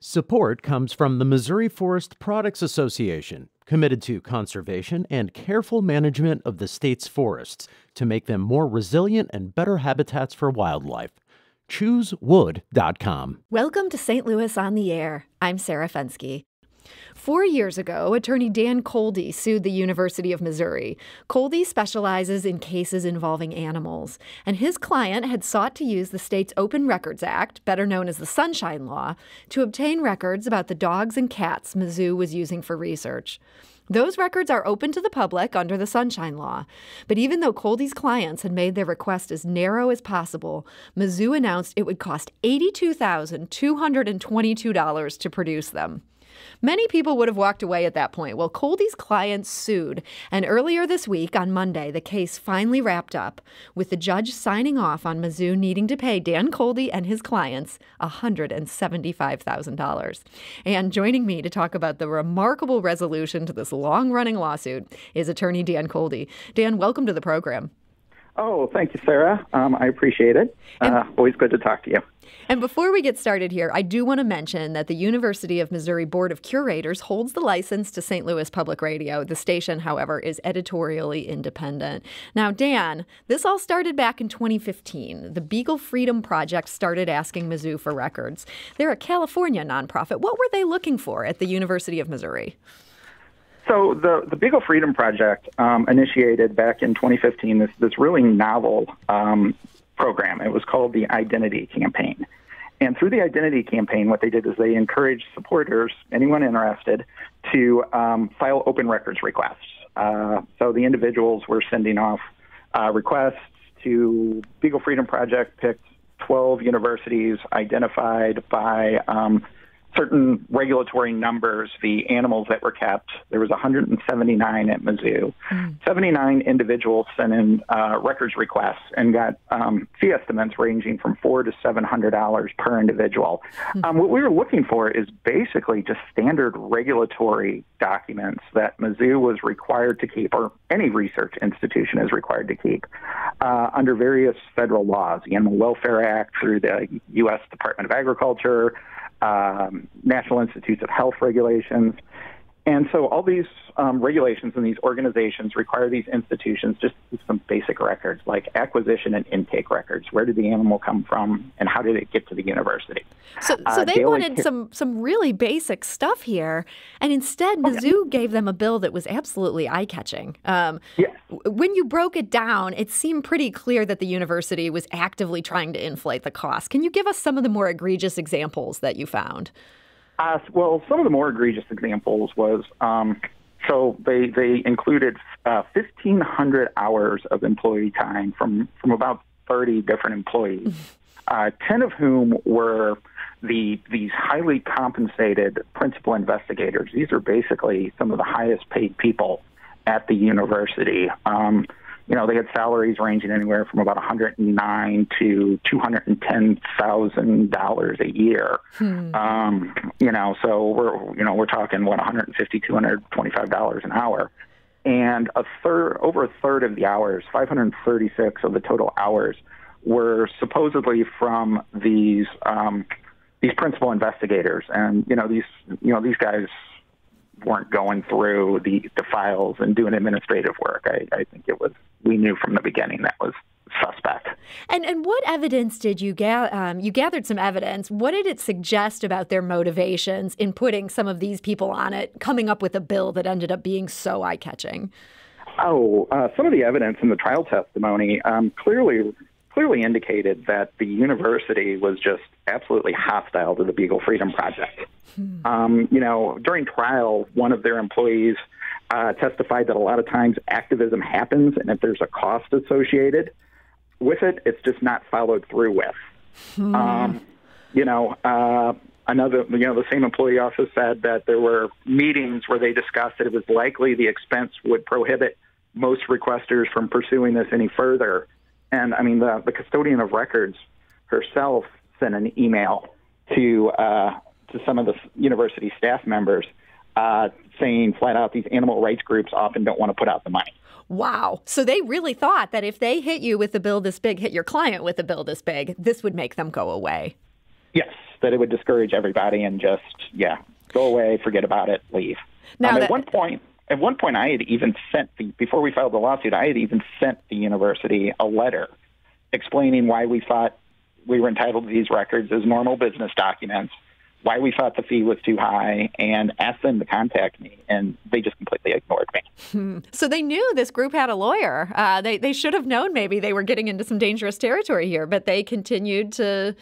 Support comes from the Missouri Forest Products Association, committed to conservation and careful management of the state's forests to make them more resilient and better habitats for wildlife. ChooseWood.com. Welcome to St. Louis on the Air. I'm Sarah Fenske. 4 years ago, attorney Dan Kolde sued the University of Missouri. Kolde specializes in cases involving animals, and his client had sought to use the state's Open Records Act, better known as the Sunshine Law, to obtain records about the dogs and cats Mizzou was using for research. Those records are open to the public under the Sunshine Law. But even though Kolde's clients had made their request as narrow as possible, Mizzou announced it would cost $82,222 to produce them. Many people would have walked away at that point. Well, Kolde's clients sued, and earlier this week, on Monday, the case finally wrapped up, with the judge signing off on Mizzou needing to pay Dan Kolde and his clients $175,000. And joining me to talk about the remarkable resolution to this long-running lawsuit is attorney Dan Kolde. Dan, welcome to the program. Oh, thank you, Sarah. I appreciate it. Always good to talk to you. And before we get started here, I do want to mention that the University of Missouri Board of Curators holds the license to St. Louis Public Radio. The station, however, is editorially independent. Now, Dan, this all started back in 2015. The Beagle Freedom Project started asking Mizzou for records. They're a California nonprofit. What were they looking for at the University of Missouri? So the Beagle Freedom Project initiated back in 2015 this really novel program. It was called the Identity Campaign. And through the Identity Campaign, what they did is they encouraged supporters, anyone interested, to file open records requests. So the individuals were sending off requests to Beagle Freedom Project, picked 12 universities identified by certain regulatory numbers, the animals that were kept. There was 179 at Mizzou. 79 individuals sent in records requests and got fee estimates ranging from $400 to $700 per individual. What we were looking for is basically just standard regulatory documents that Mizzou was required to keep, or any research institution is required to keep, under various federal laws, the Animal Welfare Act, through the U.S. Department of Agriculture, National Institutes of Health regulations. And so all these regulations and these organizations require these institutions just to keep some basic records, like acquisition and intake records. Where did the animal come from, and how did it get to the university? So they wanted some really basic stuff here, and instead Mizzou gave them a bill that was absolutely eye-catching. Yes. When you broke it down, it seemed pretty clear that the university was actively trying to inflate the cost. Can you give us some of the more egregious examples that you found? Well, some of the more egregious examples was, so they included 1,500 hours of employee time from about 30 different employees, 10 of whom were these highly compensated principal investigators. These are basically some of the highest paid people at the university. They had salaries ranging anywhere from about $109,000 to $210,000 a year. So we're talking $150,000, $225 an hour, and over a third of the hours, 536 of the total hours, were supposedly from these principal investigators, and these guys weren't going through the files and doing administrative work. I think we knew from the beginning that was suspect. And what evidence did you gather? You gathered some evidence. What did it suggest about their motivations in putting some of these people on it, coming up with a bill that ended up being so eye-catching? Some of the evidence in the trial testimony clearly indicated that the university was just absolutely hostile to the Beagle Freedom Project. During trial, one of their employees testified that a lot of times activism happens, and if there's a cost associated with it, it's just not followed through with. The same employee also said that there were meetings where they discussed that it was likely the expense would prohibit most requesters from pursuing this any further. And the custodian of records herself sent an email to some of the university staff members saying flat out, these animal rights groups often don't want to put out the money. Wow. So they really thought that if they hit you with a bill this big, hit your client with a bill this big, this would make them go away. Yes, that it would discourage everybody and just, go away, forget about it, leave. Now at one point, I had even before we filed the lawsuit, I had even sent the university a letter explaining why we thought we were entitled to these records as normal business documents, why we thought the fee was too high, and asked them to contact me, and they just completely ignored me. So they knew this group had a lawyer. They should have known maybe they were getting into some dangerous territory here, but they continued to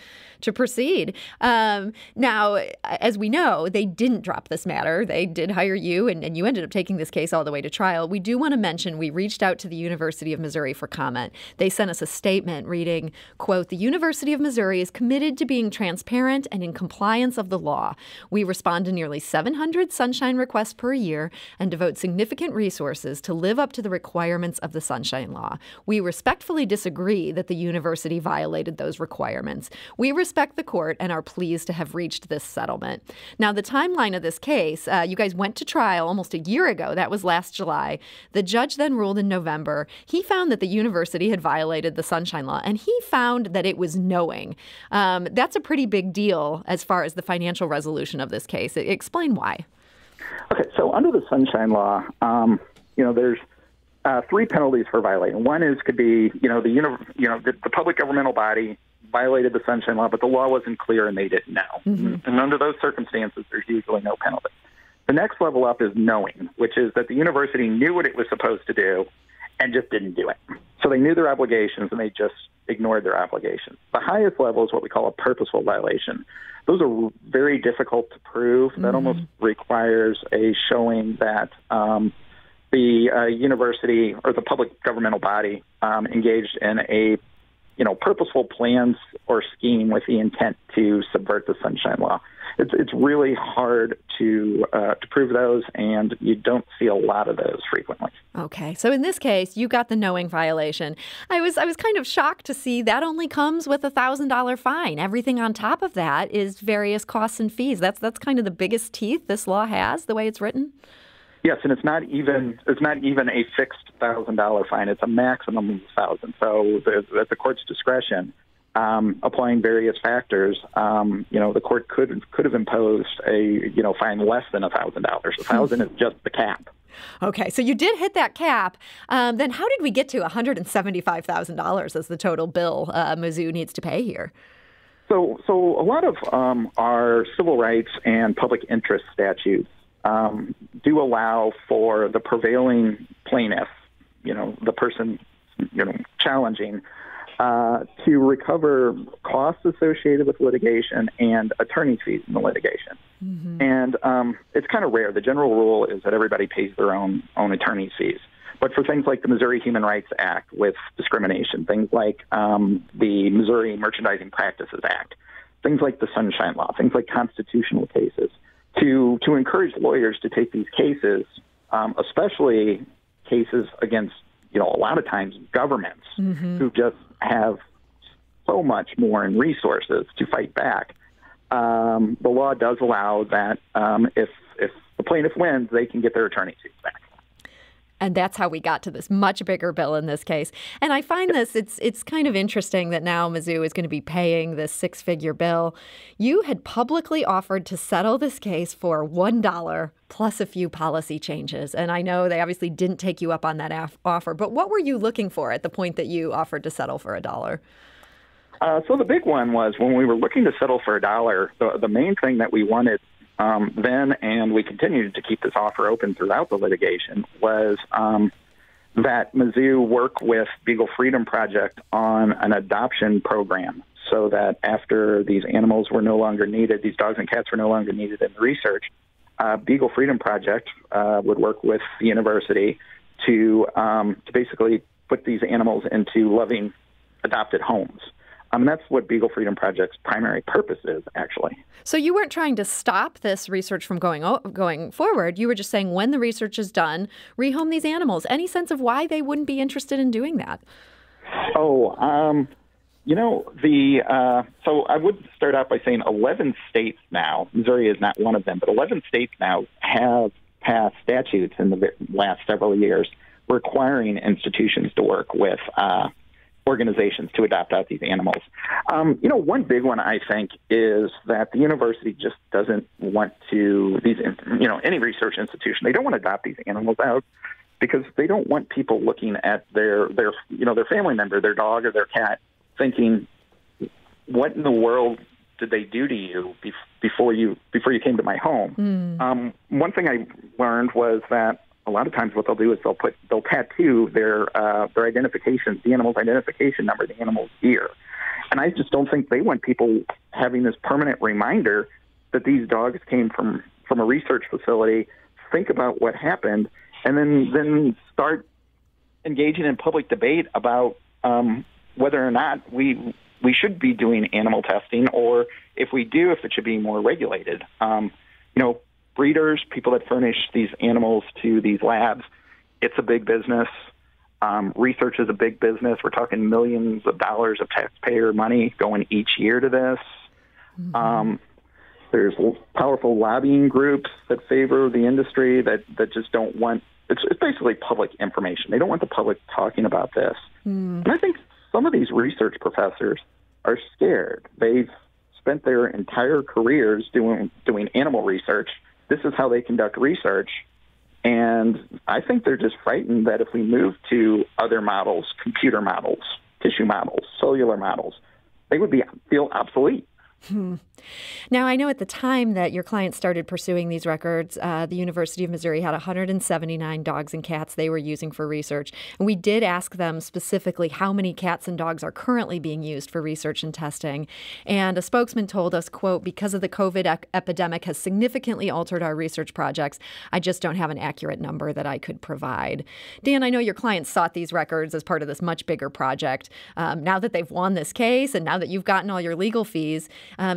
proceed. Now, as we know, they didn't drop this matter. They did hire you, and you ended up taking this case all the way to trial. We do want to mention we reached out to the University of Missouri for comment. They sent us a statement reading, quote, "The University of Missouri is committed to being transparent and in compliance of the law. We respond to nearly 700 sunshine requests per year and devote significant resources to live up to the requirements of the Sunshine Law. We respectfully disagree that the university violated those requirements. We respect the court and are pleased to have reached this settlement." Now, the timeline of this case, you guys went to trial almost a year ago. That was last July. The judge then ruled in November. He found that the university had violated the Sunshine Law, and he found that it was knowing. That's a pretty big deal as far as the financial resolution of this case. Explain why. Okay, so under the Sunshine Law, there's three penalties for violating. One could be, the public governmental body violated the Sunshine Law, but the law wasn't clear and they didn't know. Mm-hmm. And under those circumstances, there's usually no penalty. The next level up is knowing, which is that the university knew what it was supposed to do and just didn't do it. So they knew their obligations and they just ignored their obligations. The highest level is what we call a purposeful violation. Those are very difficult to prove. That almost requires a showing that the university or the public governmental body engaged in a purposeful plans or scheme with the intent to subvert the Sunshine Law. It's really hard to prove those, and you don't see a lot of those frequently. Okay, so in this case, you got the knowing violation. I was kind of shocked to see that only comes with a $1,000 fine. Everything on top of that is various costs and fees. That's kind of the biggest teeth this law has, the way it's written. Yes, and it's not even a fixed $1,000 fine. It's a maximum of $1,000. So at the court's discretion, applying various factors, the court could have imposed a fine less than $1,000. $1,000 is just the cap. Okay, so you did hit that cap. Then how did we get to $175,000 as the total bill Mizzou needs to pay here? So a lot of our civil rights and public interest statutes do allow for the prevailing plaintiff, the person, challenging, to recover costs associated with litigation and attorney's fees in the litigation. Mm-hmm. And it's kind of rare. The general rule is that everybody pays their own attorney's fees. But for things like the Missouri Human Rights Act with discrimination, things like the Missouri Merchandising Practices Act, things like the Sunshine Law, things like constitutional cases, to encourage lawyers to take these cases, especially cases against, a lot of times governments who just have so much more in resources to fight back. The law does allow that if the plaintiff wins, they can get their attorney's fees back. And that's how we got to this much bigger bill in this case. And I find it's kind of interesting that now Mizzou is going to be paying this six-figure bill. You had publicly offered to settle this case for $1 plus a few policy changes. And I know they obviously didn't take you up on that offer. But what were you looking for at the point that you offered to settle for $1? So the big one was when we were looking to settle for $1, the main thing that we wanted then, and we continued to keep this offer open throughout the litigation, was that Mizzou work with Beagle Freedom Project on an adoption program so that after these animals were no longer needed, these dogs and cats were no longer needed in the research, Beagle Freedom Project would work with the university to basically put these animals into loving adopted homes. That's what Beagle Freedom Project's primary purpose is, actually. So you weren't trying to stop this research from going forward. You were just saying when the research is done, rehome these animals. Any sense of why they wouldn't be interested in doing that? So I would start out by saying 11 states now, Missouri is not one of them, but 11 states now have passed statutes in the last several years requiring institutions to work with organizations to adopt out these animals. One big one, I think, is that the university just doesn't want to, any research institution, they don't want to adopt these animals out because they don't want people looking at their family member, their dog or their cat, thinking, what in the world did they do to you before you came to my home? One thing I learned was that a lot of times what they'll do is they'll tattoo their identification, the animal's identification number, the animal's ear. And I just don't think they want people having this permanent reminder that these dogs came from a research facility, think about what happened, and then start engaging in public debate about whether or not we should be doing animal testing, or if we do, if it should be more regulated. Breeders, people that furnish these animals to these labs, it's a big business. Research is a big business. We're talking millions of dollars of taxpayer money going each year to this. There's powerful lobbying groups that favor the industry that just don't want, it's basically public information. They don't want the public talking about this. And I think some of these research professors are scared. They've spent their entire careers doing animal research. This is how they conduct research. And I think they're just frightened that if we move to other models, computer models, tissue models, cellular models, they would feel obsolete. Now, I know at the time that your client started pursuing these records, the University of Missouri had 179 dogs and cats they were using for research. And we did ask them specifically how many cats and dogs are currently being used for research and testing. And a spokesman told us, quote, because of the COVID epidemic has significantly altered our research projects, I just don't have an accurate number that I could provide. Dan, I know your client sought these records as part of this much bigger project. Now that they've won this case and now that you've gotten all your legal fees,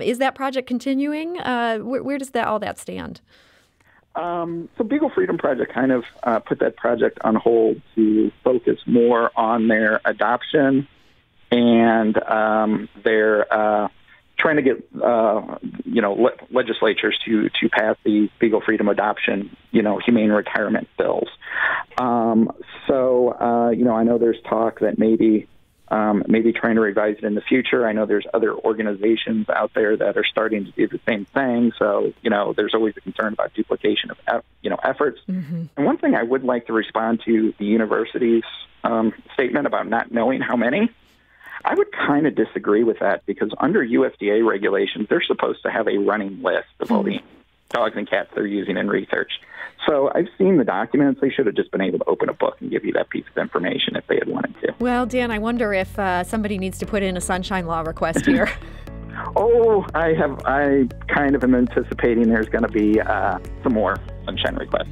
is that project continuing? Where does all that stand? So Beagle Freedom Project kind of put that project on hold to focus more on their adoption, and they're trying to get legislatures to pass the Beagle Freedom adoption, humane retirement bills. I know there's talk that maybe trying to revise it in the future. I know there's other organizations out there that are starting to do the same thing. So, there's always a concern about duplication of, efforts. And one thing I would like to respond to the university's statement about not knowing how many, I would kind of disagree with that because under USDA regulations, they're supposed to have a running list of all the dogs and cats they're using in research. So I've seen the documents. They should have just been able to open a book and give you that piece of information if they had wanted to. Well, Dan, I wonder if somebody needs to put in a sunshine law request here. I kind of am anticipating there's going to be some more sunshine requests.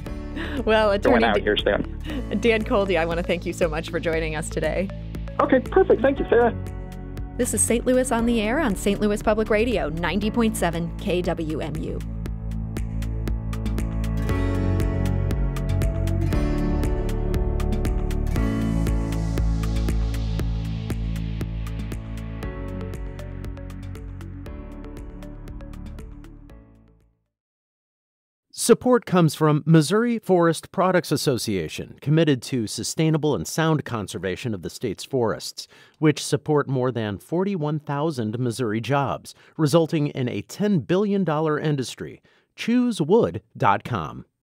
Well, Attorney going out here soon. Dan Kolde, I want to thank you so much for joining us today. Okay, perfect. Thank you, Sarah. This is St. Louis on the Air on St. Louis Public Radio, 90.7 KWMU. Support comes from Missouri Forest Products Association, committed to sustainable and sound conservation of the state's forests, which support more than 41,000 Missouri jobs, resulting in a $10 billion industry. ChooseWood.com.